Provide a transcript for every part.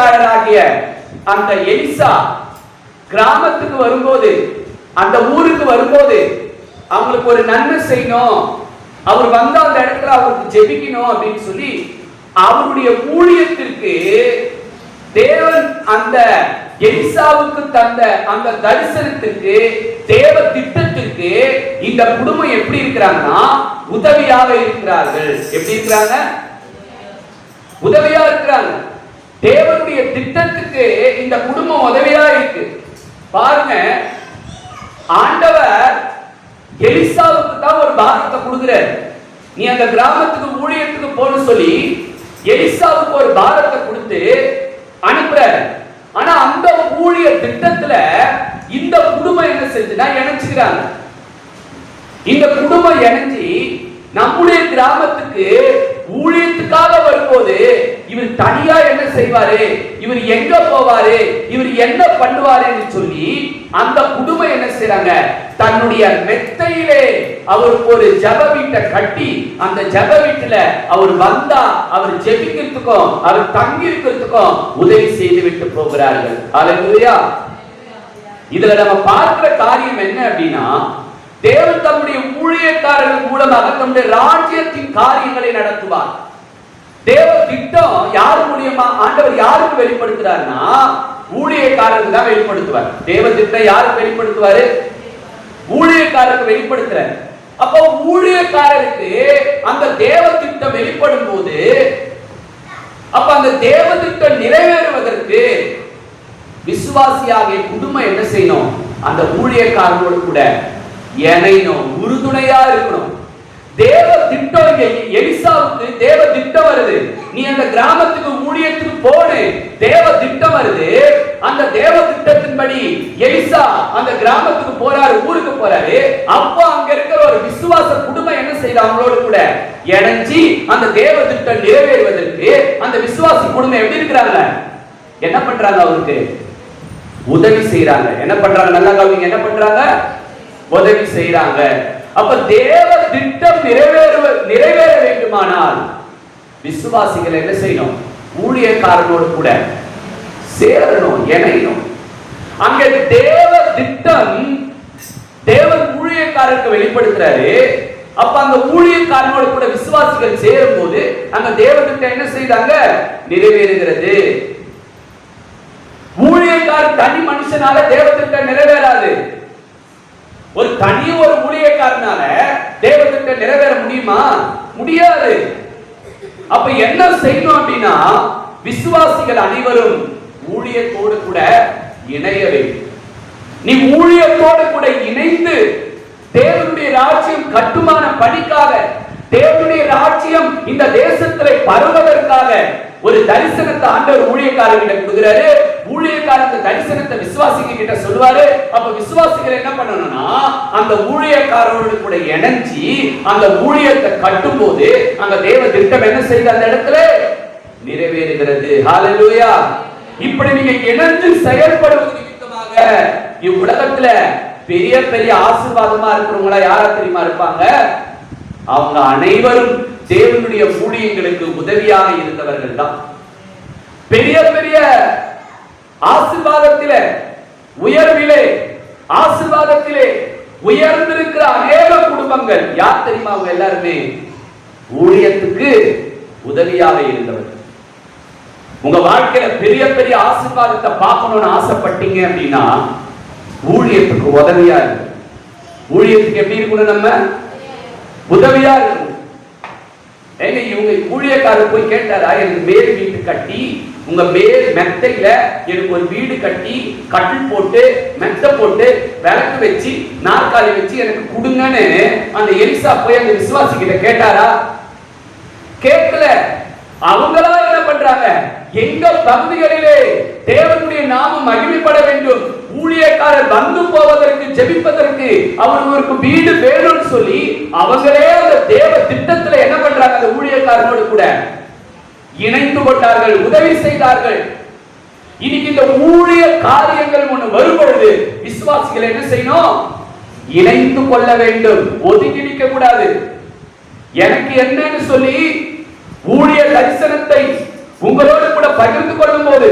ஊழியக்காரராகிய அந்த எலிசா கிராமத்துக்கு வரும்போது, அந்த ஊருக்கு வரும்போது அவங்களுக்கு ஒரு நன்மை செய்யணும், அவர் வந்த அந்த இடத்துல அவருக்கு ஜெபிக்கணும் அப்படின்னு சொல்லி அவருடைய ஊழியத்திற்கு தேவன் அந்த எலிசாவுக்கு தந்த அந்த தரிசனத்திற்கு, தேவ திட்டத்திற்கு இந்த குடும்பம் எப்படி இருக்கிறாங்கன்னா உதவியாக இருக்கிறார்கள். எப்படி இருக்கிறாங்க? உதவியா இருக்கிறாங்க. தேவனுடைய திட்டத்துக்கு இந்த குடும்பம் உதவியா இருக்கு. பாருங்க, ஆண்டவர் எலிசாவுக்கு தான் ஒரு பாரத்தை கொடுக்கிறார். நீ அந்த கிராமத்துக்கு ஊழியத்துக்கு போன்னு சொல்லி எலிசாவுக்கு ஒரு பாரத்தை கொடுத்து அனுப்புறார். ஆனா அந்த ஊழிய திட்டத்துல இந்த குடும்பம் என்ன செஞ்சுனா இணைச்சுக்கிறாங்க. இந்த குடும்பம் இணைஞ்சி நம்முடைய கிராமத்துக்கு ஊழியத்துக்காக வரும்போது இவர் தனியா என்ன செய்வாரு, இவர் எங்க போவாரு, இவர் என்ன பண்ணுவாருன்னு சொல்லி அந்த குடும்பம் என்ன செய்றாங்க, தன்னுடைய மெத்தையிலே அவருக்கு ஒரு ஜெப வீட்டை கட்டி அந்த ஜெப வீட்டுல அவர் வந்தா அவர் ஜெபிக்கிறதுக்கும் அவர் தங்கி இருக்கிறதுக்கும் உதவி செய்து விட்டு போகிறார்கள். அல்லேலூயா. இதுல நம்ம பார்க்கிற காரியம் என்ன அப்படின்னா, தேவன் தம்முடைய ஊழியக்காரர்கள் மூலமாக தம்முடைய ராஜ்யத்தின் காரியங்களை நடத்துவார். தேவ திட்டம் யார் மூலியமா ஆண்டவர் யாருக்கு வெளிப்படுத்துறாருன்னா ஊழியக்காரருக்கு தான் வெளிப்படுத்துவார். தேவ திட்டம் யாருக்கு வெளிப்படுத்துவாரு? ஊழியக்காரருக்கு வெளிப்படுத்துறார். அப்போ ஊழியக்காரருக்கு அந்த தேவ திட்டம் வெளிப்படும் போது அப்ப அந்த தேவ திட்டம் நிறைவேறுவதற்கு விசுவாசியாகிய குடும்பம் என்ன செய்யணும்? அந்த ஊழியக்காரனோடு கூட இணையணும், உறுதுணையா இருக்கணும். தேவ திட்டம் எலிசாவுக்கு தேவ திட்டம் வருது. நீ அந்த கிராமத்துக்கு ஊழியத்துக்கு போடு, தேவ திட்டம் வருது. அந்த தேவ திட்டத்தின்படி எலிசா அந்த கிராமத்துக்கு போறாரு, ஊருக்கு போறாரு. அப்போ அங்க இருக்கிற ஒரு விசுவாச குடும்பம் என்ன செய்யுது? அவங்களோட கூட இணைஞ்சி அந்த தேவ திட்டம் நிறைவேறுவதற்கு அந்த விசுவாசி குடும்பம் எப்படி இருக்கிறாங்க? என்ன பண்றாங்க? அவருக்கு உதவி செய்யறாங்க. என்ன பண்றாங்க? நல்லா கவனிங்க. என்ன பண்றாங்க? உதவி செய்யறாங்க. அப்ப தேவ திட்டம் நிறைவேற வேண்டுமானால் விசுவாசிகள் என்ன செய்யணும்? ஊழியக்காரனோடு கூட சேரணும், இணையணும். அங்க தேவ திட்டம் தேவன் ஊழியக்காரருக்கு வெளிப்படுத்துறாரு. அப்ப அந்த ஊழியக்காரனோடு கூட விசுவாசிகள் சேரும் போது அந்த தேவ திட்டம் என்ன செய்தாங்க? நிறைவேறுகிறது. ஊழியக்காரர் தனி மனுஷனால தேவ திட்டம் நிறைவேறாது. ஒரு ஊழியக்காரனால தேவ திட்டம் நிறைவேற முடியுமா? முடியாது. அப்ப என்ன செய்யணும் அப்படின்னா விசுவாசிகள் அனைவரும் ஊழியத்தோடு கூட இணைய வேண்டும். நீ ஊழியத்தோடு கூட இணைந்து தேவனுடைய ராஜ்யம் கட்டுமான பணிக்காக, தேவனுடைய ராஜ்யம் இந்த தேசத்திலே பரவுவதற்காக ஒரு தரிசனத்தை ஆண்டவர் ஊழியக்காரர்கிட்ட கொடுக்கிறாரு. ஊழியக்காரர் தரிசனத்தை விசுவாசிங்க கிட்ட சொல்லுவாரு. அப்ப விசுவாசிகள் என்ன பண்ணணும்னா அந்த ஊழியக்காரரோடு கூட இணைஞ்சி அந்த ஊழியத்தை கட்டும் போது அந்த தேவ திட்டம் என்ன செய்யுது? அந்த இடத்துல நிறைவேறுகிறது. ஹalleluya. இப்படி நீங்க இணைந்து செயல்படுவது நிமித்தமாக இவ்வுலகத்துல பெரிய பெரிய ஆசீர்வாதமா இருக்கிறவங்களா யாரா தெரியுமா இருப்பாங்க? அவங்க அனைவரும் தேவனுடைய ஊழியங்களுக்கு உதவியாக இருந்தவர்கள் தான். பெரிய பெரிய ஆசீர்வாதத்திலே, உயர்விலே, ஆசீர்வாதத்திலே உயர்ந்திருக்கிற அநேக குடும்பங்கள் யார் தெரியுமா? அவங்க எல்லாருமே ஊழியத்துக்கு உதவியாக இருந்தவர்கள். உங்க வாழ்க்கையில பெரிய பெரிய ஆசீர்வாதத்தை பார்க்கணும்னு ஆசைப்பட்டீங்க அப்படின்னா ஊழியத்துக்கு உதவியா இருக்கு. ஊழியத்துக்கு எப்படி இருக்கணும்? நம்ம உதவியா இருக்கணும். இவங்க ஊழியக்காரர் போய் கேட்டாரா, எனக்கு மேல் வீட்டு கட்டி உங்க மேல் மெத்தையில எனக்கு ஒரு வீடு கட்டி கட்டில் போட்டு மெத்தை போட்டு விளக்கு வச்சு நாற்காலி வச்சு எனக்கு கொடுங்கன்னு அந்த எலிசா போய் அந்த விசுவாசி கிட்ட கேட்டாரா? கேட்கல. அவங்களா என்ன பண்றாங்க? எங்க பகுதிகளிலே தேவனுடைய நாமம் மகிமைப்பட வேண்டும், ஊழியக்காரர் வந்து போவதற்கு ஜெபிப்பதற்கு அவர்களுக்கு வீடு வேணும்னு சொல்லி அவங்களே அந்த தேவ திட்டத்துல என்ன பண்றாங்க? அந்த ஊழியக்காரனோடு கூட இணைந்து கொண்டார்கள், உதவி செய்தார்கள். இன்னைக்கு இந்த ஊழிய காரியங்கள் ஒண்ணு வரும்பொழுது விசுவாசிகள் என்ன செய்யணும்? இணைந்து கொள்ள வேண்டும், ஒதுக்கி நிற்க கூடாது. எனக்கு என்னன்னு சொல்லி ஊழிய தரிசனத்தை உங்களோடு கூட பகிர்ந்து கொள்ளும் போது போது,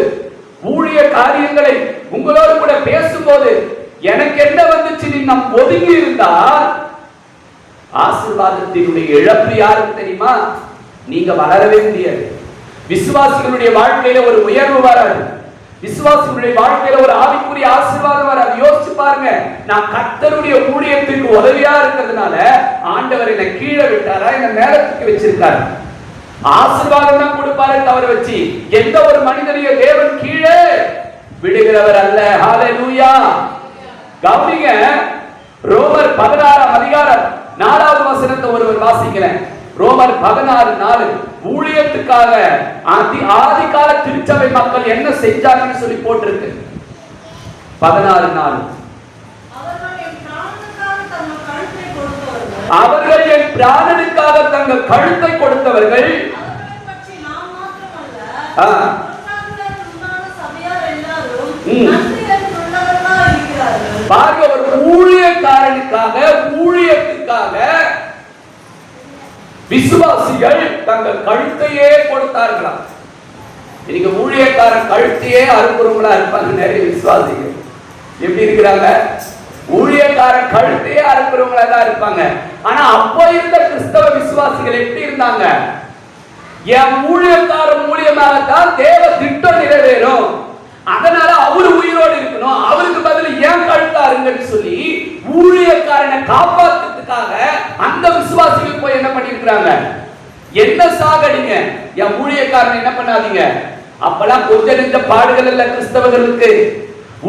ஊழிய காரியங்களை உங்களோடு கூட பேசும்போது எனக்கு என்ன வந்துச்சு நாம் ஒதுங்கி இருந்தால் ஆசீர்வாதத்தினுடைய இழப்பு யாருக்கு தெரியுமா? நீங்க வளரவே முடியாது. விசுவாசிகளுடைய வாழ்க்கையில ஒரு உயர்வு வராது. விசுவாசிகளுடைய வாழ்க்கையில ஒரு ஆவிக்குரிய ஆசீர்வாதம் வராது. யோசிச்சு பாருங்க, நான் கர்த்தருடைய ஊழியத்திற்கு உதவியா இருக்கிறதுனால ஆண்டவர் என்னை கீழே விட்டாரா, என்ன மேலத்துக்கு வச்சிருக்காரு? ஆசீர்வாதம் தான் கொடுப்பாரு தவிர வச்சு எந்த ஒரு மனிதனையும் தேவன் கீழே விடுகிறவர் அல்ல. ஹalleluya. கவனிங்க, ரோமர் 16 அதிகாரம் 4வது வசனத்தை ஒருவர் வாசிக்கிறேன். ரோமர் 16:4 ஊழியத்துக்காக ஆதி கால திருச்சபை மக்கள் என்ன செஞ்சாங்கன்னு சொல்லி போட்டிருக்கு. 16:4 அவர்கள் என் பிராணனுக்காக தங்கள் கழுத்தை கொடுத்தவர்கள். பாருங்க, ஒரு ஊழியக்காரனுக்காக ஊழியத்துக்காக விசுவாசிகள் தங்கள் கழுத்தையே கொடுத்தார்களா? இன்னைக்கு ஊழியக்காரன் கழுத்தையே அறுப்புறவங்களா இருப்பாங்க நிறைய விசுவாசிகள். எப்படி இருக்கிறாங்க? ஊழியக்காரன் கழுத்தையே அறுப்புறவங்களா தான் இருப்பாங்க. ஆனா அப்போ இருந்த கிறிஸ்தவ விசுவாசிகள் எப்படி இருந்தாங்க? என் ஊழியக்காரன் மூலியமாகத்தான் தேவ திட்டம் நிறைவேறும், அதனால அவரு உயிரோடு இருக்கணும், அவருக்கு பதில் ஏன் கழுத்தாருங்கன்னு சொல்லி ஊழியக்காரனை காப்பாத்துறதுக்காக அந்த விசுவாசிகள் போய் என்ன பண்ணிருக்காங்க? என்ன சாகடிங்க, என் ஊழியக்காரனை என்ன பண்ணாதீங்க. அப்பெல்லாம் கொஞ்ச நெஞ்ச பாடுகள் இல்ல கிறிஸ்தவர்களுக்கு.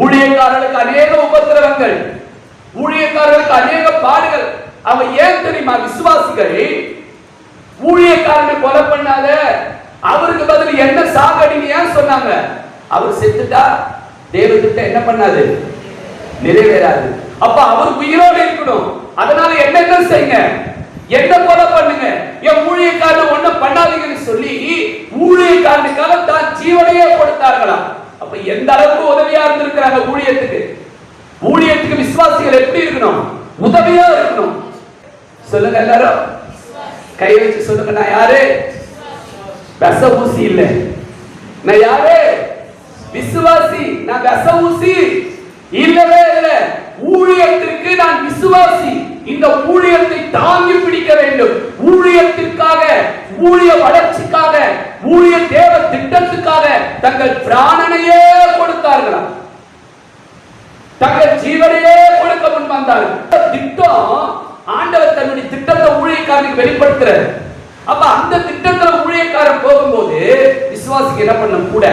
ஊழியக்காரர்களுக்கு அநேக உபத்திரவங்கள், ஊழியக்காரர்களுக்கு அநேக பாடுகள். அவ ஏன் தெரியுமா? விசுவாசிகள் ஊழியக்காரனை கொலை பண்ணாத, அவருக்கு பதில் என்ன சாகடிங்க ஏன் சொன்னாங்க? அவர் செத்துட்டா தேவத்திட்ட என்ன பண்ணாது? நிறைவேறாது. அப்ப அவர் உயிரோடு இருக்கணும், அதனால என்ன செய்யுங்க, என்ன கொலை பண்ணுங்க, என் ஊழியக்காரன் ஒண்ணும் பண்ணாதீங்கன்னு சொல்லி ஊழியக்காரனுக்காக தான் ஜீவனையே கொடுத்தார்களாம். அப்ப எந்த அளவுக்கு உதவியா இருந்திருக்கிறாங்க ஊழியத்துக்கு. ஊழியத்துக்கு விசுவாசிகள் எப்படி இருக்கணும்? உதவியா இருக்கணும். சொல்லுங்க எல்லாரும், கை வச்சு சொல்லுங்க. நான் யாரு? விஷ ஊசி இல்ல. நான் யாரு? விசுவாசி. நான் விஷ ஊசி இல்லவே இல்லை. ஊழியத்திற்கு நான் விசுவாசி. இந்த ஊழியத்தை தாங்கி பிடிக்க வேண்டும். ஊழியத்திற்காக, ஊழிய வளர்ச்சிக்காக, ஊழிய தேவ திட்டத்துக்காக தங்கள் பிராணனையே கொடுத்தார்களாம், தங்கள் ஜீவனையே கொடுக்க முன் வந்தார்கள். திட்டம் ஆண்டவர் தன்னுடைய திட்டத்தை ஊழியக்காரனுக்கு வெளிப்படுத்துறார். அப்ப அந்த திட்டத்துல ஊழியக்காரன் போகும்போது விசுவாசிக்கு என்ன பண்ணணும்? கூட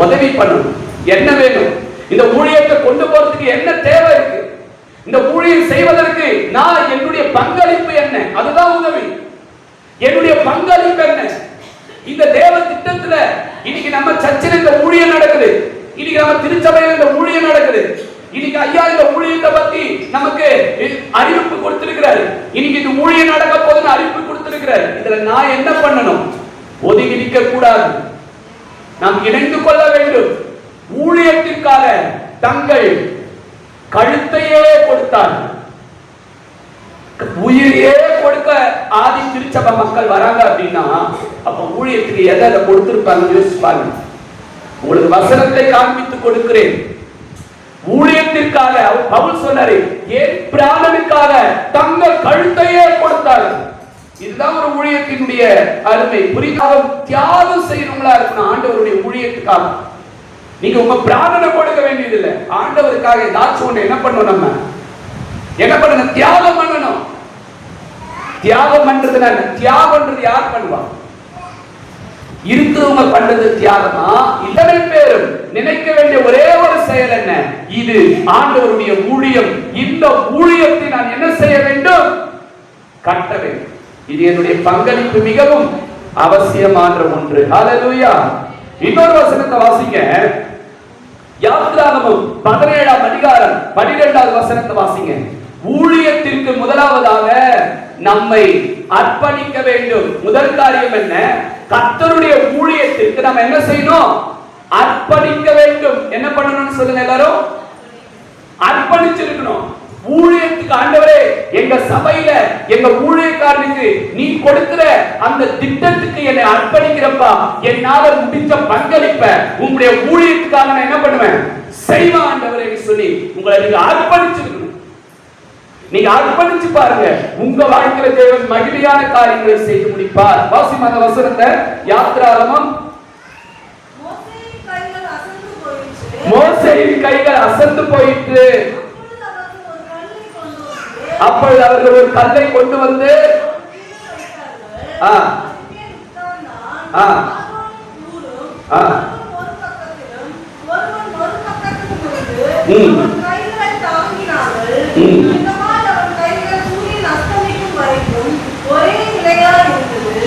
உதவி பண்ணணும். என்ன வேணும்? இந்த ஊழியத்தை கொண்டு போறதுக்கு என்ன தேவை இருக்கு? இந்த ஊழியம் செய்வதற்கு நான் என்னுடைய பங்களிப்பு என்ன? அதுதான் உதவி. என்னுடைய பங்களிப்பு என்ன? இந்த தேவ திட்டத்துல இன்னைக்கு நம்ம சர்ச்சில் இந்த ஊழியம் நடக்குது, இன்னைக்கு நம்ம திருச்சபையில் இந்த ஊழியம் நடக்குது, இன்னைக்கு ஐயா இந்த ஊழியத்தை பத்தி நமக்கு அறிவிப்பு கொடுத்திருக்கிறாரு, இன்னைக்கு இந்த ஊழியம் நடக்க போதுன்னு அறிவிப்பு கொடுத்திருக்கிறாரு. இதுல நான் என்ன பண்ணணும்? ஒதுங்கி நிற்க கூடாது, நாம் இணைந்து கொள்ள வேண்டும். ஊழியத்திற்காக தங்கள் கழுத்தையே கொடுத்தார், உயிரையே கொடுக்க ஆதி திருச்சபை மக்கள் வராங்க அப்படின்னா அப்ப ஊழியத்துக்கு எதை கொடுத்திருப்பாங்க யோசிச்சு பாருங்க. உங்களுக்கு வசனத்தை காண்பித்து கொடுக்கிறேன். ஊழியத்திற்காக பவுல் சொன்னாரு, என் பிராணனுக்காக தங்கள் கழுத்தையே கொடுத்தார்கள். இதுதான் ஒரு ஊழியத்தினுடைய அருமை. புரிதாக தியாகம் செய்யறவங்களா இருக்கணும் ஆண்டவருடைய ஊழியத்துக்காக. நீங்க உங்க பிராணனை கொடுக்க வேண்டியது இல்லை, ஆண்டவருக்காக ஏதாச்சும் ஒண்ணு என்ன பண்ணணும்? நம்ம என்ன பண்ணணும்? தியாகம் பண்ணணும். தியாகம் பண்றதுனா தியாகம்ன்றது யார் பண்ணுவா? இருக்கிறவங்க பண்றது தியாகமா? இத்தனை பேரும் நினைக்க வேண்டிய ஒரே ஒரு செயல் என்ன? இது ஆண்டவருடைய ஊழியம். இந்த ஊழியத்தை நான் என்ன செய்ய வேண்டும்? கட்ட வேண்டும். இது என்னுடைய பங்களிப்பு மிகவும் அவசியமான ஒன்று. ஹல்லேலூயா. இன்னொரு வசனத்தை வாசிங்க. யாத்திராகமம் 17ஆம் அதிகாரம் 12வது வசனத்தை வாசிங்க. ஊழியத்திற்கு முதலாவதாக நம்மை அர்ப்பணிக்க வேண்டும். முதல் காரியம் என்ன? கர்த்தருடைய ஊழியத்திற்கு நம்ம என்ன செய்யணும்? அர்ப்பணிக்க வேண்டும். என்ன பண்ணணும்னு சொல்லுங்க எல்லாரும். அர்ப்பணிச்சிருக்கணும். ஊழியத்துக்கு ஆண்டவரே எங்க சபையில எங்க ஊழியக்காரனுக்கு நீ கொடுக்கிற அந்த திட்டத்துக்கு என்னை அர்ப்பணிக்கிறப்பா, என்னால முடிஞ்ச பங்களிப்ப உங்களுடைய ஊழியத்துக்காக நான் என்ன பண்ணுவேன் செய்வேன் ஆண்டவரே சொல்லி உங்களை நீங்க அர்ப்பணிச்சிருக்கணும். நீங்க அர்ப்பணிச்சு பாருங்க, உங்க வாழ்க்கையில தேவன் மகிமையான காரியங்களை செய்து முடிப்பார். வாசிமா அந்த வசனத்தை. யாத்திராகமம். மோசேயின் கைகள் அசந்து போயிற்று. அப்பொழுது அவர்கள் ஒரு கல்லை கொண்டு வந்து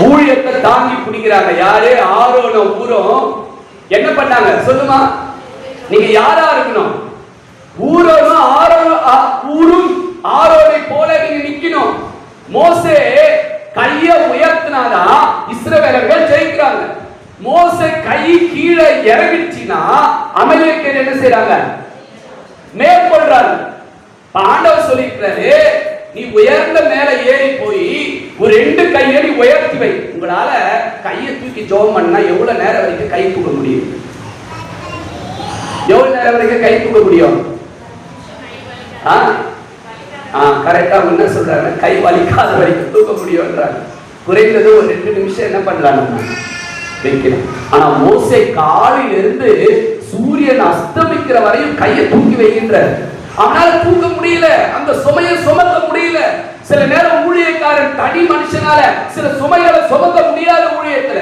ஊழியத்தை தாங்கி பிடிக்கிறாங்க. யாரு? ஆரோனும் ஊரும் என்ன பண்ணாங்க சொல்லுமா? நீங்க யாரா இருக்கணும்? ஊரும் ஆரோனை போல நீங்க நிக்கணும். மோசே கையை உயர்த்தினாதான் இஸ்ரவேலர்கள் ஜெயிக்கிறாங்க. மோசே கை கீழே இறங்கிடுச்சுன்னா அமலேக்கியர் என்ன செய்றாங்க? மேற்கொள்றாங்க. ஆண்டவர் சொல்லிக்கிறாரு, நீ உயர்ந்த மேல ஏறி போய் ஒரு 2 கையை நீ உயர்த்தி வை. உங்களால கையை தூக்கி ஜெபம் பண்ணா எவ்வளவு நேரம் வரைக்கும் கை தூக்க முடியும்? எவ்வளவு நேரம் வரைக்கும் கை தூக்க முடியும்? கரெக்டா என்ன சொல்றாங்க? கை வலிக்காத வரைக்கும் தூக்க முடியும்ன்றாங்க. குறைந்தது ஒரு 2 நிமிஷம் என்ன பண்ணலாம் நம்ம வைக்கலாம். ஆனா மோசே காலையில இருந்து சூரியன் அஸ்தமிக்கிற வரையும் கையை தூக்கி வைக்கின்ற. அவனால தூக்க முடியல, அந்த சுமையை சுமக்க முடியல. சில நேரம் ஊழியக்காரன் தனி மனுஷனால சில சுமைகளை சுமக்க முடியாத ஊழியத்துல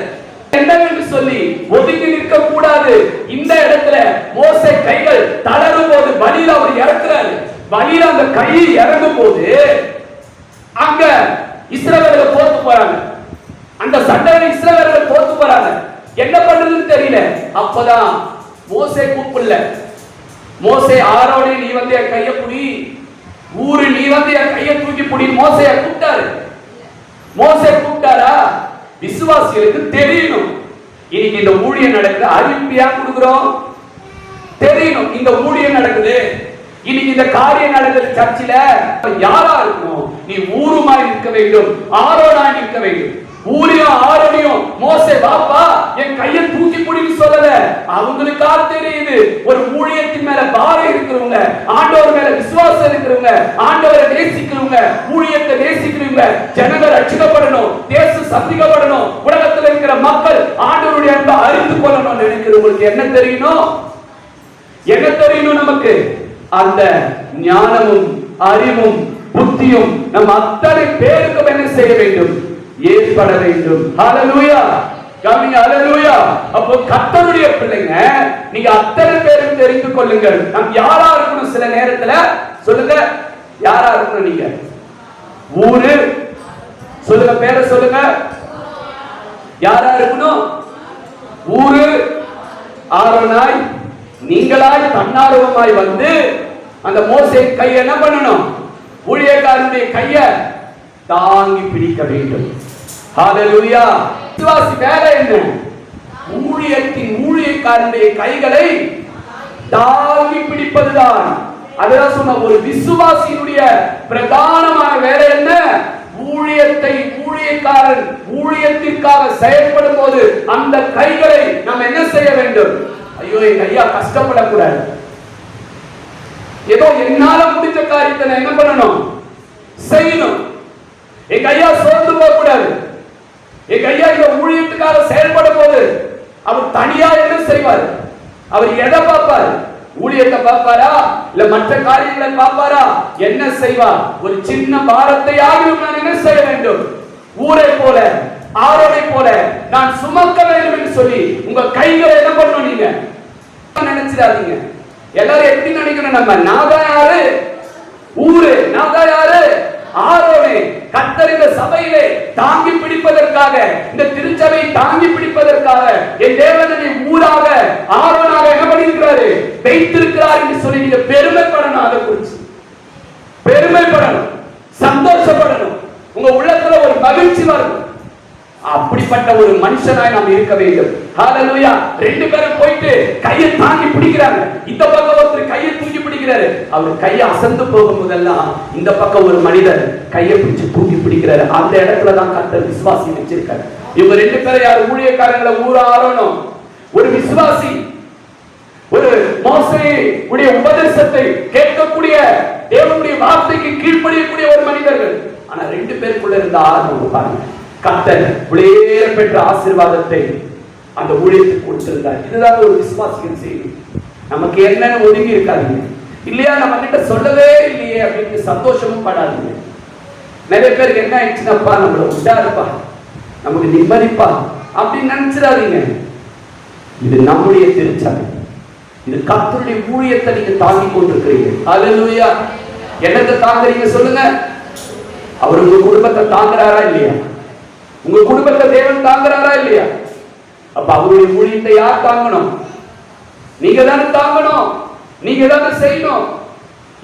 என்னவென்று சொல்லி ஒதுங்கி நிற்க கூடாது. இந்த இடத்துல மோசே கைகள் தளரும் போது வழியில அவர் இறக்குறாரு. வழியில அந்த கை இறங்கும் போது அங்க இஸ்ரவேலர்கள் தோத்து போறாங்க. அந்த சண்டையில இஸ்ரவேலர்கள் தோத்து போறாங்க. என்ன பண்றதுன்னு தெரியல. அப்பதான் மோசே கூப்பிடல. மோசே ஆரோனே நீ வந்து என் கையை புடி, ஊரு நீ வந்து என் கையை தூக்கி புடி. மோசைய கூப்பிட்டாரு. மோசே கூப்பிட்டாரா? விசுவாசிகளுக்கு தெரியணும் இன்னைக்கு இந்த ஊழியம் நடக்குது. அறிவிப்பியா கொடுக்கிறோம், தெரியணும் இந்த ஊழியம் நடக்குது, இன்னைக்கு இந்த காரியம் நடக்குது. சர்ச்சில யாரா இருக்கணும்? நீ ஊருமாய் இருக்க வேண்டும், ஆரோனாய் இருக்க வேண்டும். ஊரியம் ஆரோனியும் மோசே வாப்பா என் கையை தூக்கி பிடின்னு சொல்லல. அவங்களுக்கா தெரியுது ஒரு ஊழியத்தின் மேல பாரம் இருக்கிறவங்க, ஆண்டவர் மேல விசுவாசம் இருக்கிறவங்க, ஆண்டவரை நேசிக்கிறவங்க, ஊழியத்தை நேசிக்கிறவங்க, ஜனங்கள் ரட்சிக்கப்படணும், தேசம் சந்திக்கப்படணும், உலகத்தில் இருக்கிற மக்கள் ஆண்டவருடைய அன்பை அறிந்து கொள்ளணும் நினைக்கிறவங்களுக்கு என்ன தெரியணும்? என்ன தெரியணும்? நமக்கு அந்த ஞானமும் அறிவும் புத்தியும் நம்ம அத்தனை பேருக்கும் என்ன செய்ய வேண்டும்? ஏற்பட வேண்டும். ஹalleluya. கவனிங்க, ஹalleluya. அப்போ கர்த்தருடைய பிள்ளைங்க நீங்க அத்தனை பேரும் தெரிந்து கொள்ளுங்கள். நாம் யாரா இருக்கணும்? சில நேரத்துல சொல்லுங்க, யாரா இருக்கணும்? நீங்க ஊரு சொல்லுங்க, பேரை சொல்லுங்க. யாரா இருக்கணும்? ஊரு ஆரோனாய் நீங்களாய் தன்னார்வமாய் வந்து அந்த மோசே கையை என்ன பண்ணணும்? ஊழியக்காரனுடைய கையை தாங்கி பிடிக்க வேண்டும். ஹalleluya. விசுவாசி வேலை என்ன? ஊழியக்காரனுடைய கைகளை தாங்கி பிடிப்பதுதான். அதான் சொன்ன ஒரு விசுவாசியினுடைய பிரதானமான வேலை என்ன? ஊழியக்காரன் ஊழியத்திற்காக செயல்படும் போது அந்த கைகளை நாம் என்ன செய்ய வேண்டும்? ஐயோ என் கையா கஷ்டப்படக்கூடாது, ஏதோ என்னால முடிஞ்ச காரியத்தை நான் என்ன பண்ணணும்? செய்யணும். என் கையா சோர்ந்து போக கூடாது. என் கையா இந்த ஊழியத்துக்காக செயல்படும் போது அவர் தனியா என்ன செய்வார்? அவர் எதை பார்ப்பார்? ஊழியத்தை பார்ப்பாரா இல்ல மற்ற காரியங்களை பார்ப்பாரா? என்ன செய்வார்? ஒரு சின்ன பாரத்தை ஆகியும் நான் என்ன செய்ய வேண்டும்? ஊரை போல ஆரோனை போல நான் சுமக்க வேண்டும் என்று சொல்லி உங்க கைகளை என்ன பண்ணணும்? நீங்க நினைச்சிடாதீங்க. எல்லாரும் எப்படி நினைக்கணும்? நம்ம நாதான் யாரு? ஊரு. நாதான் யாரு? ஆரோனே. கர்த்தர் இந்த சபையிலே தாங்கி பிடிப்பதற்காக, இந்த திருச்சபையை தாங்கி பிடிப்பதற்காக என் தேவனை ஊராக ஆரோனாக என்ன பண்ணிருக்கிறாரு? வைத்திருக்கிறார் என்று சொல்லி நீங்க பெருமைப்படணும். அதை குறித்து பெருமைப்படணும், சந்தோஷப்படணும். உங்க உள்ளத்துல ஒரு மகிழ்ச்சி வரணும். அப்படிப்பட்ட ஒரு மனுஷனாய் நாம் இருக்க வேண்டும். ஹalleluya. 2 பேரும் போயிட்டு கையை தாங்கி பிடிக்கிறாங்க. இந்த பக்கம் ஒருத்தர் கையை தூக்கி பிடிக்கிறார். பிடிக்கிறாரு. அவர் கையை அசந்து போகும் போதெல்லாம் இந்த பக்கம் ஒரு மனிதர் கையை பிடிச்சு தூக்கி பிடிக்கிறாரு. அந்த இடத்துல தான் கர்த்தர் விசுவாசி வச்சிருக்காரு. இவங்க ரெண்டு பேரும் யார்? ஊழியக்காரங்களை ஊர ஆரோனும் ஒரு விசுவாசி, ஒரு மோசே உடைய உபதேசத்தை கேட்கக்கூடிய, தேவனுடைய வார்த்தைக்கு கீழ்ப்படியக்கூடிய ஒரு மனிதர்கள். ஆனா ரெண்டு பேருக்குள்ள இருந்த ஆர்வம் பாருங்க. கர்த்தர் விளையேற பெற்ற ஆசீர்வாதத்தை அந்த ஊழியத்துக்கு கொடுத்திருந்தார். இதுதான் ஒரு விசுவாசியின் செய்தி. நமக்கு என்னன்னு ஒதுங்கி இருக்காதீங்க. இல்லையா நம்ம கிட்ட சொல்லவே இல்லையே அப்படின்னு சந்தோஷமும் படாதீங்க. நிறைய பேருக்கு என்ன ஆயிடுச்சுன்னாப்பா நம்மள உஷாருப்பா, நமக்கு நிம்மதிப்பா அப்படின்னு நினைச்சிடாதீங்க. இது நம்முடைய திருச்சபை, இது கர்த்தருடைய ஊழியத்தை நீங்க தாங்கி கொண்டிருக்கிறீங்க. ஹல்லேலூயா. என்னத்தை தாங்குறீங்க சொல்லுங்க? அவர் உங்க குடும்பத்தை தாங்குறாரா இல்லையா? உங்க குடும்பத்தை தேவன் தாங்குறாரா இல்லையா? அப்ப அவருடைய ஊழியத்தை யார் தாங்கணும்? நீங்க தானே தாங்கணும், நீங்க தானே செய்யணும்.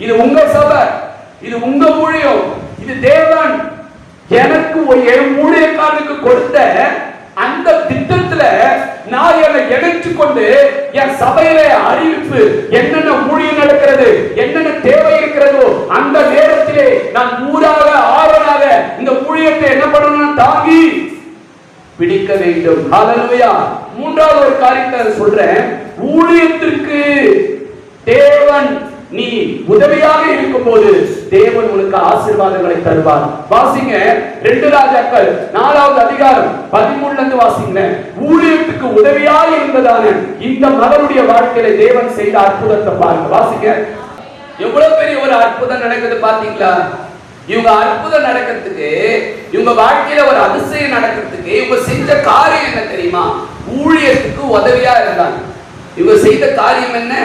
இது உங்க சபை, இது உங்க ஊழியம், இது தேவன் எனக்கு என் ஊழியக்காரனுக்கு கொடுத்த அந்த திட்டத்துல நான் என்னை இணைச்சு கொண்டு என் சபையில அறிவிப்பு என்னென்ன ஊழியம் நடக்கிறது, என்னென்ன தேவை இருக்கிறதோ அந்த நேரத்திலே நான் ஊராக ஆவலாக இந்த ஊழியத்தை என்ன பண்ணணும்? தாங்கி பிடிக்க வேண்டும். ஹல்லேலூயா. மூன்றாவது ஒரு காரியத்தை சொல்றேன். ஊழியத்திற்கு தேவன் நீ உதவியாக இருக்கும்போது தேவன் உனக்கு ஆசீர்வாதங்களை தருவார். வாசிங்க 2 ராஜாக்கள் 4வது அதிகாரம் 13ல இருந்து வாசிங்க. ஊழியத்துக்கு உதவியாக இருந்ததான இந்த மகனுடைய வாழ்க்கையில தேவன் செய்த அற்புதத்தை பாருங்க. வாசிங்க. எவ்வளவு பெரிய ஒரு அற்புதம் நடக்குது பாத்தீங்களா? இவங்க அற்புதம் நடக்கிறதுக்கு, இவங்க வாழ்க்கையில ஒரு அதிசயம் நடக்கிறதுக்கு இவங்க செஞ்ச காரியம் என்ன தெரியுமா? ஊழியத்துக்கு உதவியா இருந்தாங்க. இவங்க செய்த காரியம் என்ன?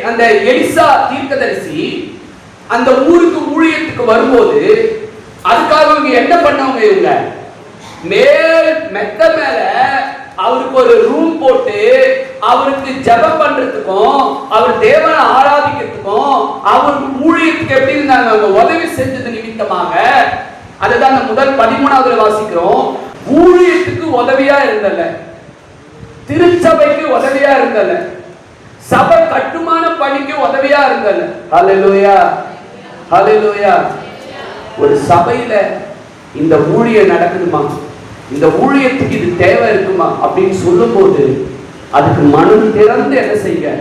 அந்த எலிசா தீர்க்கதரிசி அந்த ஊருக்கு ஊழியத்துக்கு வரும்போது அதுக்காக இவங்க என்ன பண்ணவங்க? இவங்க மெத்த மேல அவருக்கு ஒரு ரூம் போட்டு அவருக்கு ஜெபம் பண்றதுக்கும் அவர் தேவனை ஆராதிக்கிறதுக்கும் அவருக்கு ஊழியத்துக்கு எப்படி இருந்தாங்க? அவங்க உதவி செஞ்சது நிமித்தமாக. அதுதான் முதல் 13வது வாசிக்கிறோம். ஊழியத்துக்கு உதவியா இருந்தல்ல, திருச்சபைக்கு உதவியா இருந்தல்ல, சபை கட்டுமான பணிக்கு உதவியா இருந்தல்ல. ஹல்லேலூயா, ஹல்லேலூயா. ஒரு சபையில இந்த ஊழியம் நடக்குதுமா, இந்த ஊழியத்துக்கு இது தேவை இருக்குமா அப்படின்னு சொல்லும் போது அதுக்கு மனம் திறந்து என்ன செய்ய,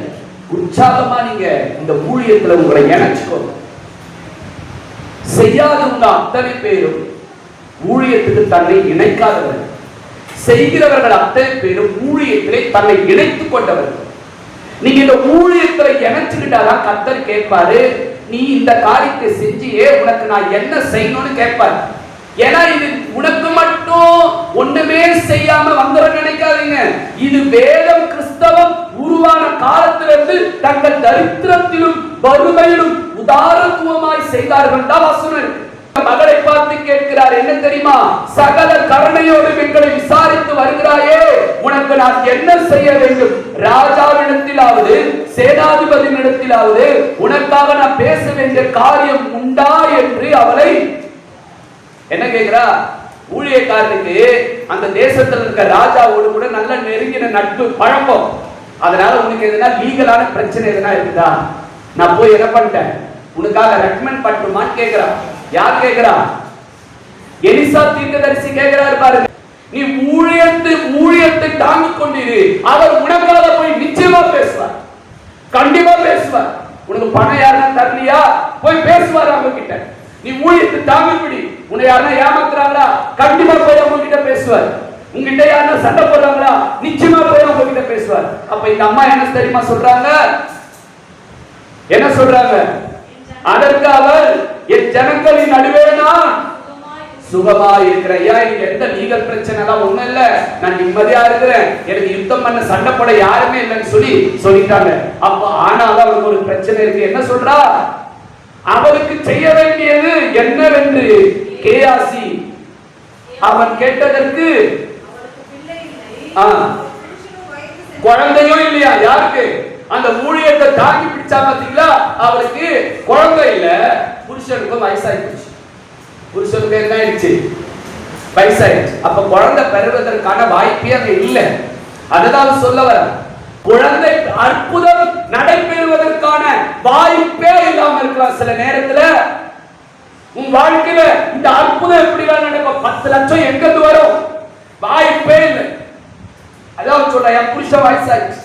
உற்சாகமா நீங்க இந்த ஊழியத்துல உங்களை இணைச்சுக்கோ. செய்யாதவங்க அத்தனை பேரும் ஊழியத்துக்கு தன்னை இணைக்காதவர்கள், செய்கிறவர்கள் அத்தனை பேரும் ஊழியத்திலே தன்னை இணைத்துக் கொண்டவர்கள். நீங்க இந்த ஊழியத்துல இணைச்சுக்கிட்டாதான் கர்த்தர் கேட்பாரு, நீ இந்த காரியத்தை செஞ்சியே உனக்கு நான் என்ன செய்யணும்னு கேட்பாரு. ஏன்னா இது உனக்கு மட்டும் ஒண்ணுமே செய்யாம வந்துட நினைக்காதீங்க. இது வேதம் கிறிஸ்தவம் உருவான காலத்திலிருந்து தங்கள் தரித்திரத்திலும் வறுமையிலும் உதாரத்துவமாய் செய்தார்கள் தான் வசனம். மகளை பார்த்து கேட்கிறார், என்ன தெரியுமா? சகல கருணையோடு எங்களை விசாரித்து வருகிறாயே, உனக்கு நான் என்ன செய்ய வேண்டும்? ராஜாவிடத்திலாவது சேனாதிபதியிடத்திலாவது உனக்காக நான் பேச வேண்டிய காரியம் உண்டா என்று அவளை என்ன கேட்கிறா? ஊழியக்காரனுக்கு அந்த தேசத்தில் இருக்க ராஜாவோடு கூட நல்ல நெருங்கின நட்பு பழக்கம். அதனால உனக்கு எதுனா லீகலான பிரச்சனை எதுனா இருக்குதா? நான் போய் என்ன பண்ணிட்டேன், உனக்காக ரெக்கமெண்ட் பண்ணுமான்னு கேட்கிறா. யார் கேட்கிறா? எலிசா தீர்க்கதரிசி கேட்கிறாரு. பாருங்க, நீ ஊழியத்தை தாங்கிக் கொண்டிரு, அவர் உனக்காக போய் நிச்சயமா பேசுவார், கண்டிப்பா பேசுவார். உனக்கு பணம் யாருன்னா தரலையா, போய் பேசுவார் அவங்க கிட்ட. நீ ஊழியத்தை தாங்கிப்பிடி. உன்னை யாருன்னா ஏமாத்துறாங்களா, கண்டிப்பா போய் அவங்க கிட்ட பேசுவார். உங்ககிட்ட யாருன்னா சண்டை போடுறாங்களா, நிச்சயமா போய் அவங்க கிட்ட பேசுவார். அப்ப இந்த அம்மா என்ன தெரியுமா சொல்றாங்க? என்ன சொல்றாங்க? அதற்கு அவர், என் ஜனங்களின் நடுவே நான் சுகமா இருக்கிறேன். எனக்கு எந்த லீகல் பிரச்சனை எல்லாம் ஒண்ணும் இல்ல, நான் நிம்மதியா இருக்கிறேன், எனக்கு யுத்தம் பண்ண சண்டை போட யாருமே இல்லைன்னு சொல்லிட்டாங்க. அப்ப ஆனாலும் அவருக்கு ஒரு பிரச்சனை இருக்கு. என்ன சொல்றா? அவருக்கு செய்ய வேண்டியது என்னவென்று கேயாசி அவன் கேட்டதற்கு குழந்தையும் இல்லையா? யாருக்கு? அந்த ஊழியத்தை தாங்கி பிடிச்சா பாத்தீங்களா, அவருக்கு குழந்தை இல்ல. புருஷனுக்கும் வயசாயிடுச்சு. புருஷனுக்கு என்ன ஆயிடுச்சு? வயசாயிடுச்சு. அப்ப குழந்தை பெறுவதற்கான வாய்ப்பே அங்க இல்ல. அதுதான் சொல்ல வர. குழந்தை அற்புதம் நடைபெறுவதற்கான வாய்ப்பே இல்லாம இருக்கலாம். சில நேரத்துல உன் வாழ்க்கையில இந்த அற்புதம் எப்படிலாம் நடக்கும்? 10 லட்சம் எங்கிருந்து வரும்? வாய்ப்பே இல்லை. அதான் சொல்றேன், என் புருஷ வயசாச்சு,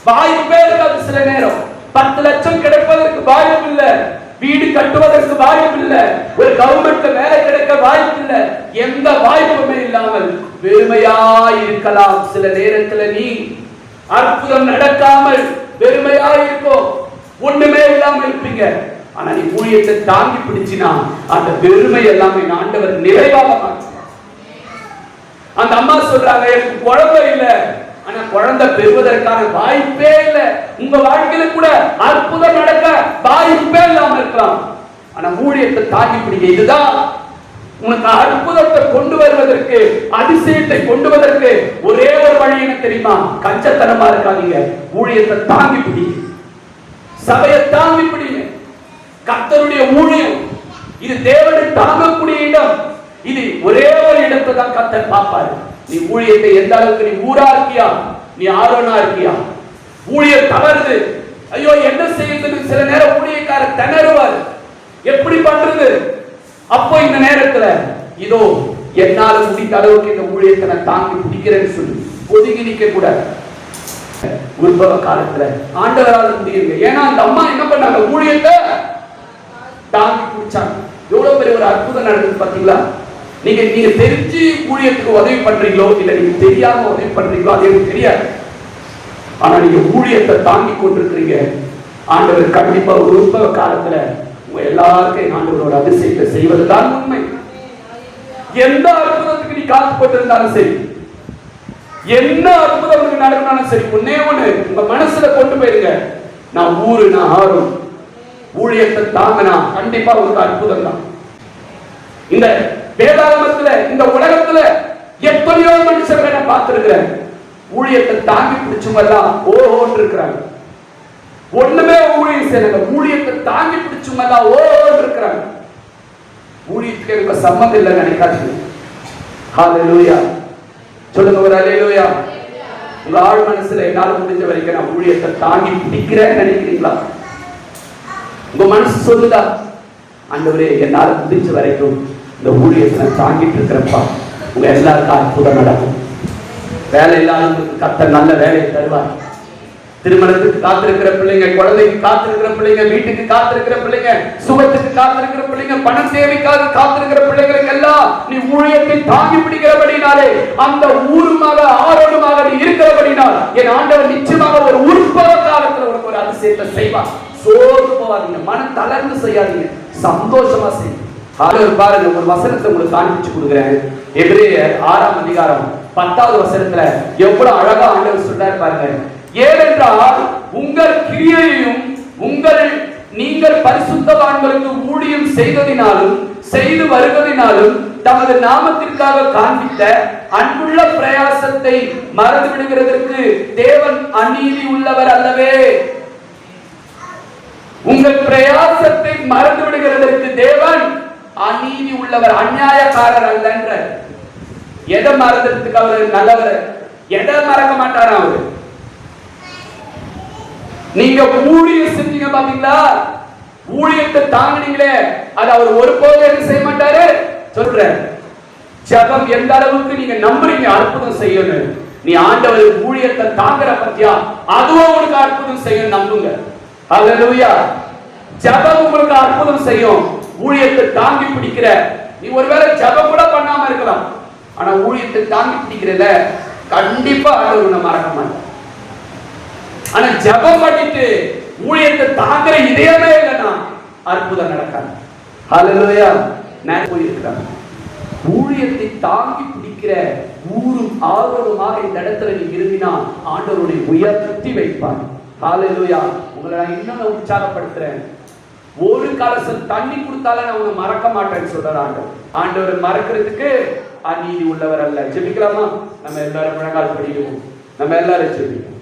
வாய்ப்பே இருக்காது. சில நேரம் 10 லட்சம் கிடைப்பதற்கு வாய்ப்பு இல்லை, வீடு கட்டுவதற்கு வாய்ப்பு இல்லை, ஒரு கவர்மெண்ட்ல வேலை கிடைக்க வாய்ப்பு இல்லை, எந்த வாய்ப்புமே இல்லாமல் வெறுமையாய் இருக்கலாம். சில நேரத்துல நீ அற்புதம் நடக்காமல் வெறுமையாய் இருக்கும், ஒண்ணுமே இல்லாம இருப்பீங்க. ஆனா நீ ஊழியத்தை தாங்கி பிடிச்சினா அந்த வெறுமை எல்லாமே ஆண்டவர் நிறைவாக மாற்றுவார். அந்த அம்மா சொல்றாங்க, எனக்கு குழந்தை இல்லை, ஆனா குழந்தை பெறுவதற்கான வாய்ப்பே இல்லை. உங்க வாழ்க்கையில கூட அற்புதம் நடக்க வாய்ப்பே இல்லாம இருக்கலாம். ஆனா ஊழியத்தை தாங்கி பிடிக்க, இதுதான் உனக்கு அற்புதத்தை கொண்டு வருவதற்கு, அதிசயத்தை கொண்டு வருவதற்கு ஒரே ஒரு வழி என்ன தெரியுமா? கஞ்சத்தனமா இருக்காதீங்க, ஊழியத்தை தாங்கி பிடிங்க, சபையை தாங்கி பிடிங்க. கர்த்தருடைய ஊழியம் இது தேவனை தாங்கக்கூடிய இடம். இது ஒரே ஒரு இடத்தை தான் கர்த்தர் பார்ப்பாரு. நீ ஊழியத்தை எந்த அளவுக்கு நீ ஊரா இருக்கியா, நீ ஆரோனா இருக்கியா? ஊழியர் தவறுது, ஐயோ என்ன செய்யுதுன்னு சில நேரம் ஊழியக்காரர் திணறுவார், எப்படி பண்றது? அப்போ இந்த நேரத்துல இதோ என்னால முடிந்த அளவுக்கு இந்த ஊழியத்தை நான் தாங்கி பிடிக்கிறேன்னு சொல்லி ஒதுங்கி நிக்க கூடாது. உற்பவ காலத்துல ஆண்டவரால் முடியுங்க. ஏன்னா அந்த அம்மா என்ன பண்ணாங்க? ஊழியத்தை தாங்கி பிடிச்சாங்க. எவ்வளவு பெரிய ஒரு அற்புதம் நடக்குது பாத்தீங்களா? நீங்க தெரிஞ்சு ஊழியத்துக்கு உதவி பண்றீங்களோ இல்ல நீங்க தெரியாம உதவி பண்றீங்களோ அது எனக்கு தெரியாது. ஆனா நீங்க ஊழியத்தை தாங்கி கொண்டிருக்கிறீங்க. ஆண்டவர் கண்டிப்பா ஒரு உற்பவ காலத்துல உங்க எல்லாருக்கும் ஆண்டவரோட அதிசயத்தை செய்வதுதான் உண்மை. எந்த அற்புதத்துக்கு நீ காத்துப்பட்டு இருந்தாலும் சரி, என்ன அற்புதம் நடக்கணும் சரி, ஒன்னே ஒண்ணு உங்க மனசுல கொண்டு போயிருங்க, நான் ஊரு, நான் ஆறும், ஊழியத்தை தாங்கினா கண்டிப்பா ஒரு அற்புதம் தான். இந்த வேதாகமத்துல, இந்த உலகத்துல எத்தனையோ மனுஷர்களை நான் பார்த்திருக்கிறேன், ஊழியத்தை தாங்கி பிடிச்சுமெல்லாம் ஓஹோன்னு இருக்கிறாங்க. ஒண்ணுமே ஊழியம் செய்யல, ஊழியத்தை தாங்கி பிடிச்சுமெல்லாம் ஓஹோன்னு இருக்கிறாங்க. ஊழியத்துக்கு எனக்கு சம்மந்தம் இல்லை நினைக்காதீங்க. ஹல்லேலூயா சொல்லுங்க, ஒரு ஹல்லேலூயா. உங்க ஆள் மனசுல என்னால முடிஞ்ச வரைக்கும் நான் ஊழியத்தை தாங்கி பிடிக்கிறேன்னு நினைக்கிறீங்களா? உங்க மனசு சொல்லுதா, ஆண்டவரே என்னால முடிஞ்ச வரைக்கும் இந்த ஊழியத்தை நான் தாங்கிட்டு இருக்கிறப்பா, உங்க எல்லாருக்கும் அற்புதம் நடக்கும். வேலை இல்லாதவங்களுக்கு கர்த்தர் நல்ல வேலையை தருவார். திருமணத்துக்கு காத்திருக்கிற பிள்ளைங்க, குழந்தைக்கு காத்திருக்கிற பிள்ளைங்க, வீட்டுக்கு காத்திருக்கிற பிள்ளைங்க, சுகத்துக்கு காத்திருக்கிற பிள்ளைங்க, பண தேவைக்காக காத்திருக்கிற பிள்ளைங்களுக்கு எல்லாம் நீ ஊழியத்தை தாங்கி பிடிக்கிறபடினாலே, அந்த ஊருமாக ஆரோடுமாக நீ இருக்கிறபடினால் என் ஆண்டவர் நிச்சயமாக ஒரு உற்பவ காலத்துல உனக்கு ஒரு அதிசயத்தை செய்வார். சோர்ந்து போவாதீங்க, மனம் தளர்ந்து செய்யாதீங்க, சந்தோஷமா செய்யுங்க. ஆண்டவர் பாருங்க, ஒரு வசனத்தை உங்களுக்கு காண்பிச்சு கொடுக்குறேன். எபிரேயர் 6ஆம் அதிகாரம் 10வது வசனத்துல எவ்வளவு அழகா ஆண்டவர் சொல்றாரு பாருங்க. ஏனென்றால் உங்கள் கிரியையையும் நீங்கள் பரிசுத்தவான்களுக்கு ஊழியம் செய்ததினாலும் செய்து வருவதினாலும் தமது நாமத்திற்காக காண்பித்த அன்புள்ள பிரயாசத்தை மறந்து விடுகிறதற்கு தேவன் அநீதி உள்ளவர் அல்லவே. உங்கள் பிரயாசத்தை மறந்து விடுகிறதற்கு தேவன் அநீதி உள்ளவர், அநியாயக்காரர் அல்லன்ற. எதை மறந்துறதுக்கு அவர் நல்லவர், எதை மறக்க மாட்டாரா அவரு? நீங்க ஊழியம் செஞ்சீங்க பாத்தீங்களா, ஊழியத்தை தாங்கினீங்களே, அது அவர் ஒருபோதும் என்ன செய்ய மாட்டாரு. சொல்றேன், ஜெபம் எந்த அளவுக்கு நீங்க நம்புறீங்க அற்புதம் செய்யணும், நீ ஆண்டவர் ஊழியத்தை தாங்குற பத்தியா, அதுவும் உங்களுக்கு அற்புதம் செய்யும், நம்புங்க. ஹல்லேலூயா. ஜெபம் உங்களுக்கு அற்புதம் செய்யும். ஊழியத்தை தாங்கி பிடிக்கிற நீ ஒருவேளை ஜெபம் கூட பண்ணாம இருக்கலாம், ஆனா ஊழியத்தை தாங்கி பிடிக்கிறத கண்டிப்பா ஆண்டவர் உன்னை மறக்க மாட்டார். ஆனா ஜெபம் பண்ணிட்டு ஊழியத்தை தாங்குற இதயமே இல்லைன்னா அற்புதம் நடக்காது. ஹல்லேலூயா. நான் போயிருக்கிறேன், ஊழியத்தை தாங்கி பிடிக்கிற ஊரும் ஆர்வமாக இந்த இடத்துல நீ இருந்தினா ஆண்டவருடைய உயர்த்தி வைப்பார். ஹல்லேலூயா. உங்களை நான் இன்னும் உற்சாகப்படுத்துறேன், ஒரு கலசம் தண்ணி கொடுத்தாலும் நான் உன்னை மறக்க மாட்டேன்னு சொல்றாரு ஆண்டவர். ஆண்டவர் மறக்கிறதுக்கு அநீதி உள்ளவர் அல்ல. ஜெபிக்கலாமா? நம்ம எல்லாரும் முழங்கால் படிக்குவோம், நம்ம எல்லாரும் ஜெபிப்போம்.